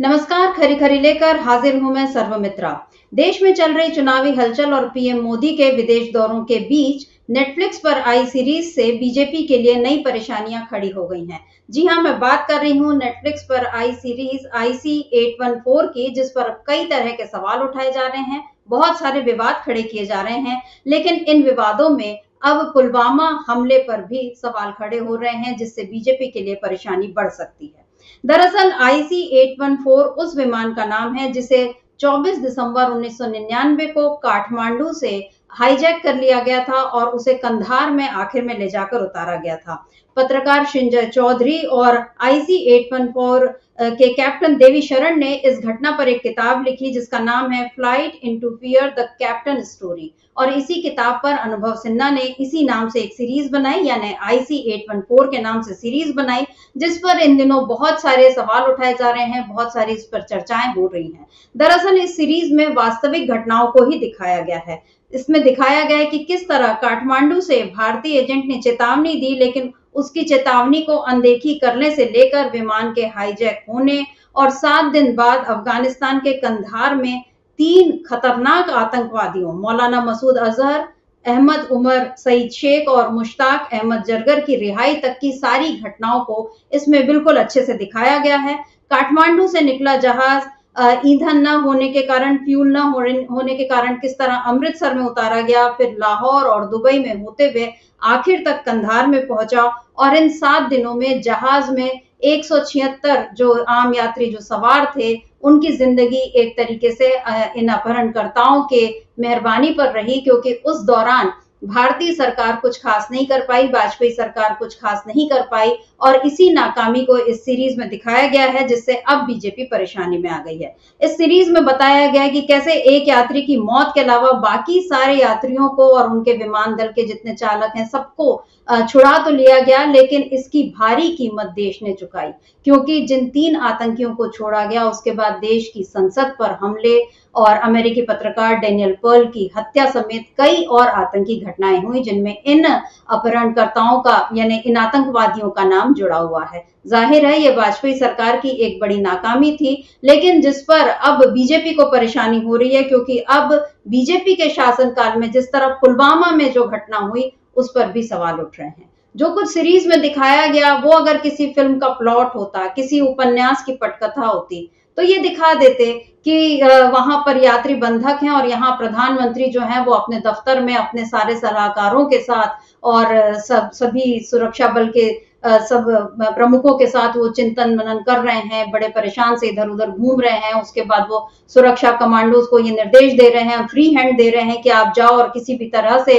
नमस्कार, खरी खरी लेकर हाजिर हूं मैं सर्वमित्रा। देश में चल रही चुनावी हलचल और पीएम मोदी के विदेश दौरों के बीच नेटफ्लिक्स पर आई सीरीज से बीजेपी के लिए नई परेशानियां खड़ी हो गई हैं। जी हां, मैं बात कर रही हूं नेटफ्लिक्स पर आई सीरीज IC 814 की, जिस पर कई तरह के सवाल उठाए जा रहे हैं, बहुत सारे विवाद खड़े किए जा रहे हैं। लेकिन इन विवादों में अब पुलवामा हमले पर भी सवाल खड़े हो रहे हैं, जिससे बीजेपी के लिए परेशानी बढ़ सकती है। दरअसल IC 814 उस विमान का नाम है जिसे 24 दिसंबर 1999 को काठमांडू से हाईजैक कर लिया गया था और उसे कंधार में आखिर में ले जाकर उतारा गया था। पत्रकार संजय चौधरी और IC 814 के कैप्टन देवी शरण ने इस घटना पर एक किताब लिखी जिसका नाम है flight into fear the captain story, और इसी किताब पर अनुभव सिन्हा ने इसी नाम से एक सीरीज बनाई, यानी IC 814 के नाम से सीरीज बनाई, जिस पर इन दिनों बहुत सारे सवाल उठाए जा रहे हैं, बहुत सारी इस पर चर्चाएं हो रही हैं। दरअसल इस सीरीज में वास्तविक घटनाओं को ही दिखाया गया है। इसमें दिखाया गया है कि किस तरह काठमांडू से भारतीय एजेंट ने चेतावनी दी, लेकिन उसकी चेतावनी को अनदेखी करने से लेकर विमान के हाईजैक होने और 7 दिन बाद अफगानिस्तान के कंधार में 3 खतरनाक आतंकवादियों मौलाना मसूद अजहर, अहमद उमर सईद शेख और मुश्ताक अहमद जरगर की रिहाई तक की सारी घटनाओं को इसमें बिल्कुल अच्छे से दिखाया गया है। काठमांडू से निकला जहाज ईंधन न होने के कारण, फ्यूल न होने के कारण किस तरह अमृतसर में उतारा गया, फिर लाहौर और दुबई में होते हुए आखिर तक कंधार में पहुंचा, और इन 7 दिनों में जहाज में 176 जो आम यात्री जो सवार थे उनकी जिंदगी एक तरीके से इन अपहरणकर्ताओं के मेहरबानी पर रही, क्योंकि उस दौरान भारतीय सरकार कुछ खास नहीं कर पाई, वाजपेयी सरकार कुछ खास नहीं कर पाई, और इसी नाकामी को इस सीरीज में दिखाया गया है, जिससे अब बीजेपी परेशानी में आ गई है। इस सीरीज में बताया गया है कि कैसे एक यात्री की मौत के अलावा बाकी सारे यात्रियों को और उनके विमान दल के जितने चालक हैं सबको छुड़ा तो लिया गया, लेकिन इसकी भारी कीमत देश ने चुकाई, क्योंकि जिन 3 आतंकियों को छोड़ा गया उसके बाद देश की संसद पर हमले और अमेरिकी पत्रकार डेनियल पर्ल की हत्या समेत कई और आतंकी घटनाएं हुई, जिनमें इन अपहरणकर्ताओं का यानी इन आतंकवादियों का नाम जुड़ा हुआ है। जाहिर है ये वाजपेयी सरकार की एक बड़ी नाकामी थी, लेकिन जिस पर अब बीजेपी को परेशानी हो रही है, क्योंकि अब बीजेपी के शासनकाल में जिस तरह पुलवामा में जो घटना हुई उस पर भी सवाल उठ रहे हैं। जो कुछ सीरीज में दिखाया गया वो अगर किसी फिल्म का प्लॉट होता, किसी उपन्यास की पटकथा होती, तो ये दिखा देते कि वहां पर यात्री बंधक हैं और यहाँ प्रधानमंत्री जो है वो अपने दफ्तर में अपने सारे सलाहकारों के साथ और सभी सुरक्षा बल के सब प्रमुखों के साथ वो चिंतन मनन कर रहे हैं, बड़े परेशान से इधर उधर घूम रहे हैं। उसके बाद वो सुरक्षा कमांडोज को ये निर्देश दे रहे हैं, फ्री हैंड दे रहे हैं कि आप जाओ और किसी भी तरह से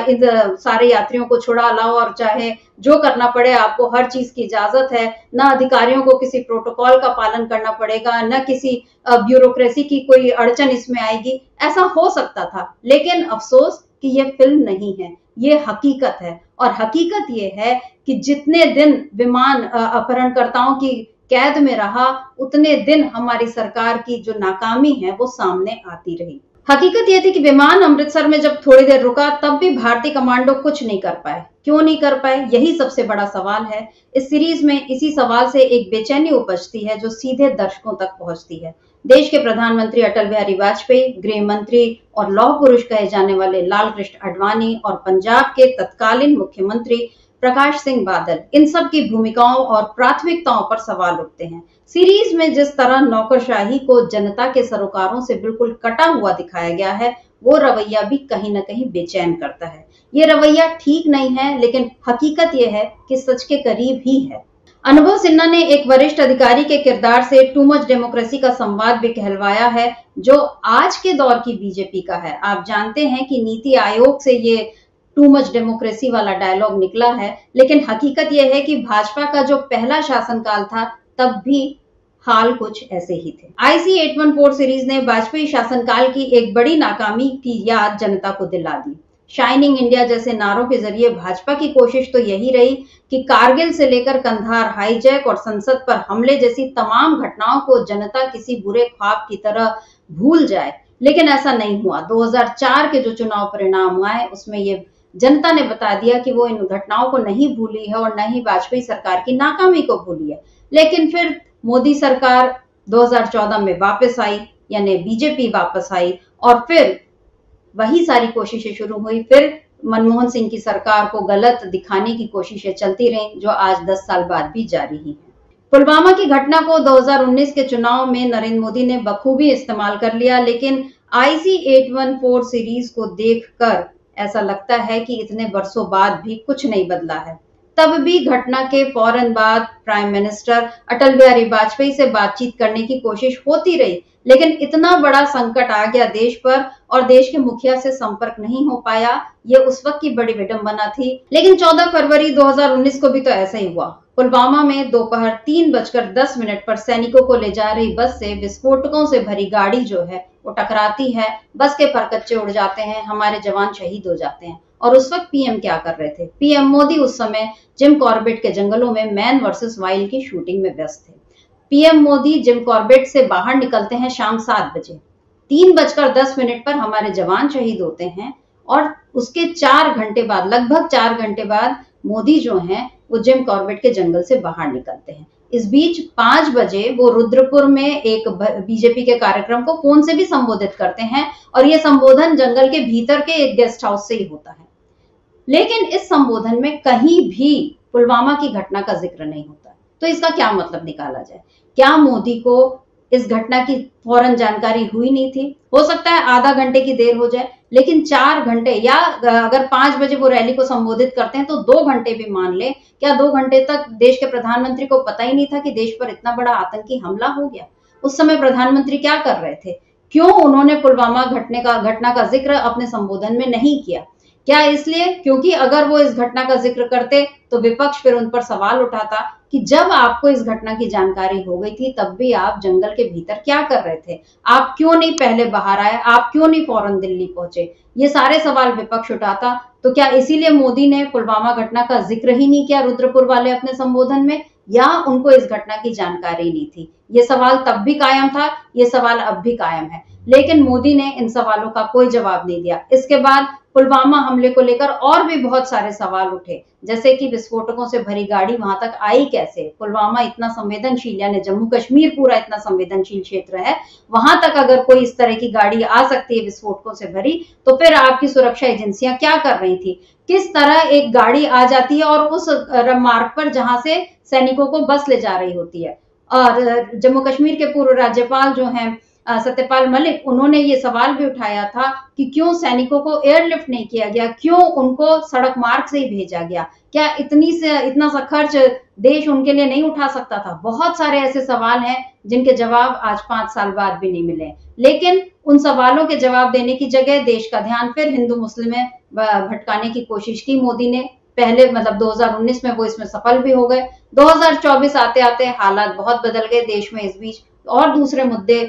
इन सारे यात्रियों को छुड़ा लाओ, और चाहे जो करना पड़े आपको हर चीज की इजाजत है। न अधिकारियों को किसी प्रोटोकॉल का पालन करना पड़ेगा, न किसी ब्यूरोक्रेसी की कोई अड़चन इसमें आएगी। ऐसा हो सकता था, लेकिन अफसोस कि ये फिल्म नहीं है, ये हकीकत है। और हकीकत ये है कि जितने दिन विमान अपहरणकर्ताओं की कैद में रहा, उतने दिन हमारी सरकार की जो नाकामी है वो सामने आती रही। हकीकत ये थी कि विमान अमृतसर में जब थोड़ी देर रुका तब भी भारतीय कमांडो कुछ नहीं कर पाए। क्यों नहीं कर पाए, यही सबसे बड़ा सवाल है। इस सीरीज में इसी सवाल से एक बेचैनी उपजती है जो सीधे दर्शकों तक पहुंचती है। देश के प्रधानमंत्री अटल बिहारी वाजपेयी, गृह मंत्री और लौह पुरुष कहे जाने वाले लाल कृष्ण आडवाणी और पंजाब के तत्कालीन मुख्यमंत्री प्रकाश सिंह बादल, इन सब की भूमिकाओं और प्राथमिकताओं पर सवाल उठते हैं। सीरीज में जिस तरह नौकरशाही को जनता के सरोकारों से बिल्कुल कटा हुआ दिखाया गया है, वो रवैया भी कहीं ना कहीं बेचैन करता है। ये रवैया ठीक नहीं है, लेकिन हकीकत ये है कि सच के करीब ही है। अनुभव सिन्हा ने एक वरिष्ठ अधिकारी के किरदार से टू मच डेमोक्रेसी का संवाद भी कहलवाया है, जो आज के दौर की बीजेपी का है। आप जानते हैं कि नीति आयोग से ये टू मच डेमोक्रेसी वाला डायलॉग निकला है, लेकिन हकीकत यह है कि भाजपा का जो पहला शासनकाल था तब भी हाल कुछ ऐसे ही थे। IC 814 सीरीज ने वाजपेयी शासनकाल की एक बड़ी नाकामी की याद जनता को दिला दी। शाइनिंग इंडिया जैसे नारों के जरिए भाजपा की कोशिश तो यही रही कि कारगिल से लेकर कंधार हाईजैक और संसद पर हमले जैसी तमाम घटनाओं को जनता किसी बुरे ख्वाब की तरह भूल जाए, लेकिन ऐसा नहीं हुआ। 2004 के जो चुनाव परिणाम आए उसमें ये जनता ने बता दिया कि वो इन घटनाओं को नहीं भूली है और न ही वाजपेयी सरकार की नाकामी को भूली है। लेकिन फिर मोदी सरकार 2014 में वापस आई, यानी बीजेपी वापस आई और फिर वही सारी कोशिशें शुरू हुई। फिर मनमोहन सिंह की सरकार को गलत दिखाने की कोशिशें चलती रहीं, जो आज 10 साल बाद भी जारी ही हैं। पुलवामा की घटना को 2019 के चुनाव में नरेंद्र मोदी ने बखूबी इस्तेमाल कर लिया, लेकिन IC 814 सीरीज को देखकर ऐसा लगता है कि इतने वर्षों बाद भी कुछ नहीं बदला है। तब भी घटना के फौरन बाद प्राइम मिनिस्टर अटल बिहारी वाजपेयी से बातचीत करने की कोशिश होती रही, लेकिन इतना बड़ा संकट आ गया देश पर और देश के मुखिया से संपर्क नहीं हो पाया। ये उस वक्त की बड़ी विडंबना थी। लेकिन 14 फरवरी 2019 को भी तो ऐसा ही हुआ। पुलवामा में दोपहर 3:10 पर सैनिकों को ले जा रही बस से विस्फोटकों से भरी गाड़ी जो है वो टकराती है, बस के परकच्चे उड़ जाते हैं, हमारे जवान शहीद हो जाते हैं। और उस वक्त पीएम क्या कर रहे थे? पीएम मोदी उस समय जिम कॉर्बेट के जंगलों में मैन वर्सेस वाइल्ड की शूटिंग में व्यस्त थे। पीएम मोदी जिम कॉर्बेट से बाहर निकलते हैं शाम 7 बजे। 3:10 पर हमारे जवान शहीद होते हैं और उसके 4 घंटे बाद, लगभग 4 घंटे बाद मोदी जो हैं वो जिम कॉर्बेट के जंगल से बाहर निकलते हैं। इस बीच 5 बजे वो रुद्रपुर में एक बीजेपी के कार्यक्रम को फोन से भी संबोधित करते हैं और ये संबोधन जंगल के भीतर के एक गेस्ट हाउस से ही होता है। लेकिन इस संबोधन में कहीं भी पुलवामा की घटना का जिक्र नहीं होता। तो इसका क्या मतलब निकाला जाए? क्या मोदी को इस घटना की फौरन जानकारी हुई नहीं थी? हो सकता है आधा घंटे की देर हो जाए, लेकिन 4 घंटे या अगर 5 बजे वो रैली को संबोधित करते हैं तो 2 घंटे भी मान ले, क्या 2 घंटे तक देश के प्रधानमंत्री को पता ही नहीं था कि देश पर इतना बड़ा आतंकी हमला हो गया? उस समय प्रधानमंत्री क्या कर रहे थे? क्यों उन्होंने पुलवामा घटना का जिक्र अपने संबोधन में नहीं किया? क्या इसलिए क्योंकि अगर वो इस घटना का जिक्र करते तो विपक्ष फिर उन पर सवाल उठाता कि जब आपको इस घटना की जानकारी हो गई थी तब भी आप जंगल के भीतर क्या कर रहे थे? आप क्यों नहीं पहले बाहर आए? आप क्यों नहीं फौरन दिल्ली पहुंचे? ये सारे सवाल विपक्ष उठाता। तो क्या इसीलिए मोदी ने पुलवामा घटना का जिक्र ही नहीं किया रुद्रपुर वाले अपने संबोधन में, या उनको इस घटना की जानकारी नहीं थी? ये सवाल तब भी कायम था, ये सवाल अब भी कायम है, लेकिन मोदी ने इन सवालों का कोई जवाब नहीं दिया। इसके बाद पुलवामा हमले को लेकर और भी बहुत सारे सवाल उठे, जैसे कि विस्फोटकों से भरी गाड़ी वहां तक आई कैसे? पुलवामा इतना संवेदनशील, यानी जम्मू कश्मीर पूरा इतना संवेदनशील क्षेत्र है, वहां तक अगर कोई इस तरह की गाड़ी आ सकती है विस्फोटकों से भरी, तो फिर आपकी सुरक्षा एजेंसियां क्या कर रही थी? किस तरह एक गाड़ी आ जाती है और उस मार्ग पर जहां से सैनिकों को बस ले जा रही होती है? और जम्मू कश्मीर के पूर्व राज्यपाल जो हैं सत्यपाल मलिक, उन्होंने ये सवाल भी उठाया था कि क्यों सैनिकों को एयरलिफ्ट नहीं किया गया, क्यों उनको सड़क मार्ग से ही भेजा गया? क्या इतना सा खर्च देश उनके लिए नहीं उठा सकता था? बहुत सारे ऐसे सवाल हैं जिनके जवाब आज 5 साल बाद भी नहीं मिले। लेकिन उन सवालों के जवाब देने की जगह देश का ध्यान फिर हिंदू मुस्लिम में भटकाने की कोशिश की मोदी ने। पहले 2019 में वो इसमें सफल भी हो गए। 2024 आते आते हालात बहुत बदल गए देश में। इस बीच और दूसरे मुद्दे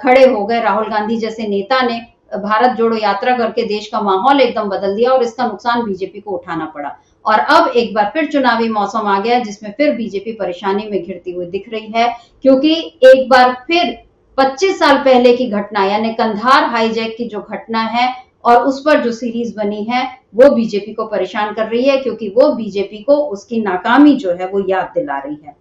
खड़े हो गए। राहुल गांधी जैसे नेता ने भारत जोड़ो यात्रा करके देश का माहौल एकदम बदल दिया और इसका नुकसान बीजेपी को उठाना पड़ा। और अब एक बार फिर चुनावी मौसम आ गया, जिसमें फिर बीजेपी परेशानी में घिरती हुई दिख रही है, क्योंकि एक बार फिर 25 साल पहले की घटना, यानी कंधार हाईजैक की जो घटना है और उस पर जो सीरीज बनी है, वो बीजेपी को परेशान कर रही है, क्योंकि वो बीजेपी को उसकी नाकामी जो है वो याद दिला रही है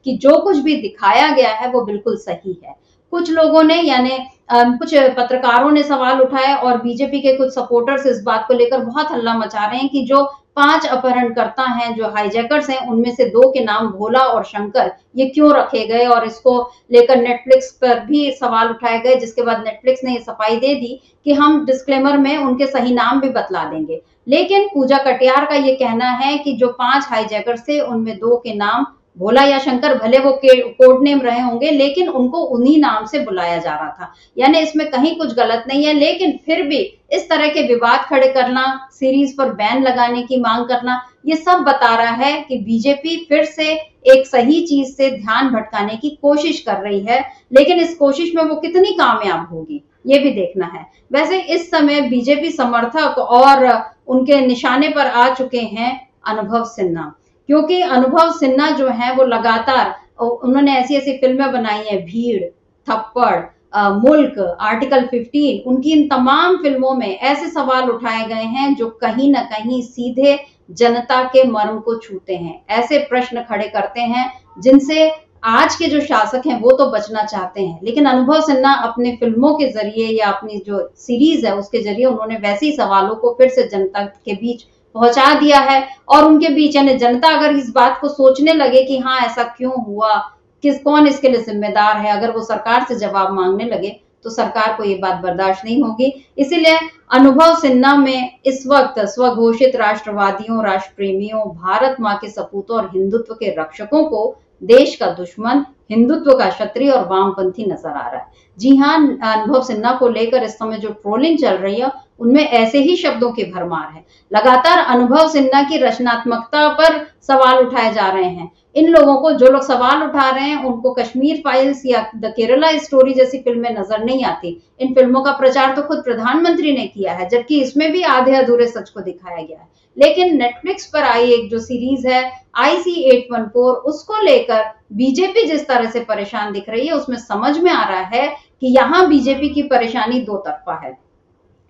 कि जो कुछ भी दिखाया गया है वो बिल्कुल सही है। कुछ लोगों ने, यानी कुछ पत्रकारों ने सवाल उठाए और बीजेपी के कुछ सपोर्टर्स इस बात को लेकर बहुत हल्ला मचा रहे हैं कि जो 5 अपहरणकर्ता हैं, जो हाईजैकर्स हैं, उनमें से 2 के नाम भोला और शंकर, ये क्यों रखे गए? और इसको लेकर नेटफ्लिक्स पर भी सवाल उठाए गए, जिसके बाद नेटफ्लिक्स ने ये सफाई दे दी कि हम डिस्क्लेमर में उनके सही नाम भी बतला देंगे। लेकिन पूजा कटियार का ये कहना है कि जो 5 हाईजैकर्स थे उनमें 2 के नाम भोला या शंकर, भले वो कोड नेम रहे होंगे, लेकिन उनको उन्हीं नाम से बुलाया जा रहा था। यानी इसमें कहीं कुछ गलत नहीं है, लेकिन फिर भी इस तरह के विवाद खड़े करना, सीरीज पर बैन लगाने की मांग करना, ये सब बता रहा है कि बीजेपी फिर से एक सही चीज से ध्यान भटकाने की कोशिश कर रही है। लेकिन इस कोशिश में वो कितनी कामयाब होगी, ये भी देखना है। वैसे इस समय बीजेपी समर्थक और उनके निशाने पर आ चुके हैं अनुभव सिन्हा, क्योंकि अनुभव सिन्हा जो है वो लगातार, उन्होंने ऐसी ऐसी फिल्में बनाई हैं, भीड़, थप्पड़, मुल्क, आर्टिकल 15, उनकी इन तमाम फिल्मों में ऐसे सवाल उठाए गए हैं जो कहीं ना कहीं सीधे जनता के मर्म को छूते हैं। ऐसे प्रश्न खड़े करते हैं जिनसे आज के जो शासक हैं वो तो बचना चाहते हैं, लेकिन अनुभव सिन्हा अपने फिल्मों के जरिए या अपनी जो सीरीज है उसके जरिए उन्होंने वैसे ही सवालों को फिर से जनता के बीच पहुंचा दिया है। और उनके बीच यानी जनता अगर इस बात को सोचने लगे कि हाँ ऐसा क्यों हुआ, कौन इसके लिए जिम्मेदार है, अगर वो सरकार से जवाब मांगने लगे तो सरकार को ये बात बर्दाश्त नहीं होगी। इसीलिए अनुभव सिन्हा में इस वक्त स्वघोषित राष्ट्रवादियों, राष्ट्र प्रेमियों, भारत माँ के सपूतों और हिंदुत्व के रक्षकों को देश का दुश्मन, हिंदुत्व का क्षत्रिय और वामपंथी नजर आ रहा है। जी हाँ, अनुभव सिन्हा को लेकर इस समय जो ट्रोलिंग चल रही है उनमें ऐसे ही शब्दों की भरमार है। लगातार अनुभव सिन्हा की रचनात्मकता पर सवाल उठाए जा रहे हैं। इन लोगों को, जो लोग सवाल उठा रहे हैं, उनको कश्मीर फाइल्स या द केरला स्टोरी जैसी फिल्में नजर नहीं आती। इन फिल्मों का प्रचार तो खुद प्रधानमंत्री ने किया है, जबकि इसमें भी आधे अधूरे सच को दिखाया गया है। लेकिन नेटफ्लिक्स पर आई एक जो सीरीज है IC-814, उसको लेकर बीजेपी जिस तरह से परेशान दिख रही है उसमें समझ में आ रहा है कि यहाँ बीजेपी की परेशानी दो तरफा है।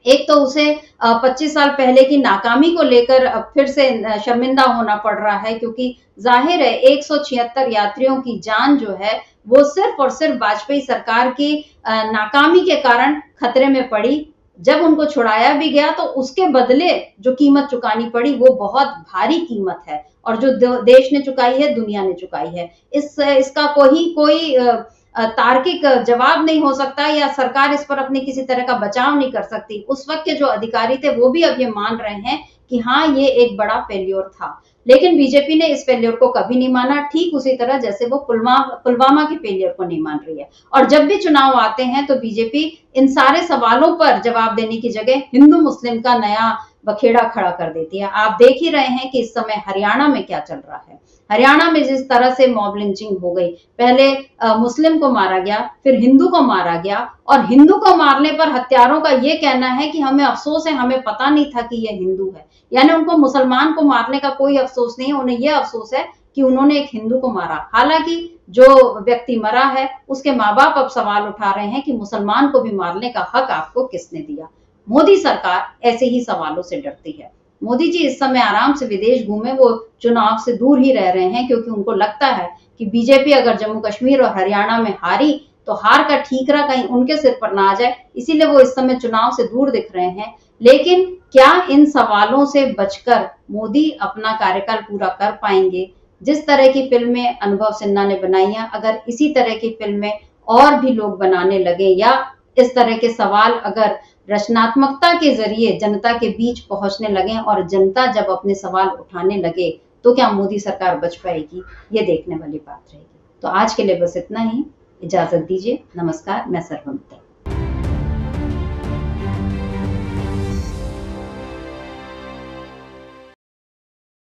एक तो उसे 25 साल पहले की नाकामी को लेकर फिर से शर्मिंदा होना पड़ रहा है, क्योंकि जाहिर है 176 यात्रियों की जान जो है वो सिर्फ और सिर्फ वाजपेयी सरकार की नाकामी के कारण खतरे में पड़ी। जब उनको छुड़ाया भी गया तो उसके बदले जो कीमत चुकानी पड़ी वो बहुत भारी कीमत है, और जो देश ने चुकाई है, दुनिया ने चुकाई है। इसका कोई तार्किक जवाब नहीं हो सकता, या सरकार इस पर अपनी किसी तरह का बचाव नहीं कर सकती। उस वक्त के जो अधिकारी थे वो भी अब ये मान रहे हैं कि हाँ ये एक बड़ा फेल्योर था, लेकिन बीजेपी ने इस फेल्योर को कभी नहीं माना, ठीक उसी तरह जैसे वो पुलवामा के फेल्योर को नहीं मान रही है। और जब भी चुनाव आते हैं तो बीजेपी इन सारे सवालों पर जवाब देने की जगह हिंदू मुस्लिम का नया बखेड़ा खड़ा कर देती है। आप देख ही रहे हैं कि इस समय हरियाणा में क्या चल रहा है। हरियाणा में जिस तरह से मॉब लिंचिंग हो गई, पहले मुस्लिम को मारा गया, फिर हिंदू को मारा गया, और हिंदू को मारने पर हत्यारों का ये कहना है कि हमें अफसोस है, हमें पता नहीं था कि ये हिंदू है। यानी उनको मुसलमान को मारने का कोई अफसोस नहीं है, उन्हें यह अफसोस है कि उन्होंने एक हिंदू को मारा। हालांकि जो व्यक्ति मरा है उसके माँ बाप अब सवाल उठा रहे हैं कि मुसलमान को भी मारने का हक आपको किसने दिया। मोदी सरकार ऐसे ही सवालों से डरती है। मोदी जी इस समय आराम से विदेश घूमे, वो चुनाव से दूर ही रह रहे हैं, क्योंकि उनको लगता है कि बीजेपी अगर जम्मू कश्मीर और हरियाणा में हारी तो हार का ठीकरा कहीं उनके सिर पर ना आ जाए, इसीलिए वो इस समय चुनाव से दूर दिख रहे हैं। लेकिन क्या इन सवालों से बचकर मोदी अपना कार्यकाल पूरा कर पाएंगे? जिस तरह की फिल्में अनुभव सिन्हा ने बनाई हैं, अगर इसी तरह की फिल्में और भी लोग बनाने लगे, या इस तरह के सवाल अगर रचनात्मकता के जरिए जनता के बीच पहुंचने लगे और जनता जब अपने सवाल उठाने लगे, तो क्या मोदी सरकार बच पाएगी? ये देखने वाली बात रहेगी। तो आज के लिए बस इतना ही, इजाजत दीजिए। नमस्कार, मैं सर्वमित्रा।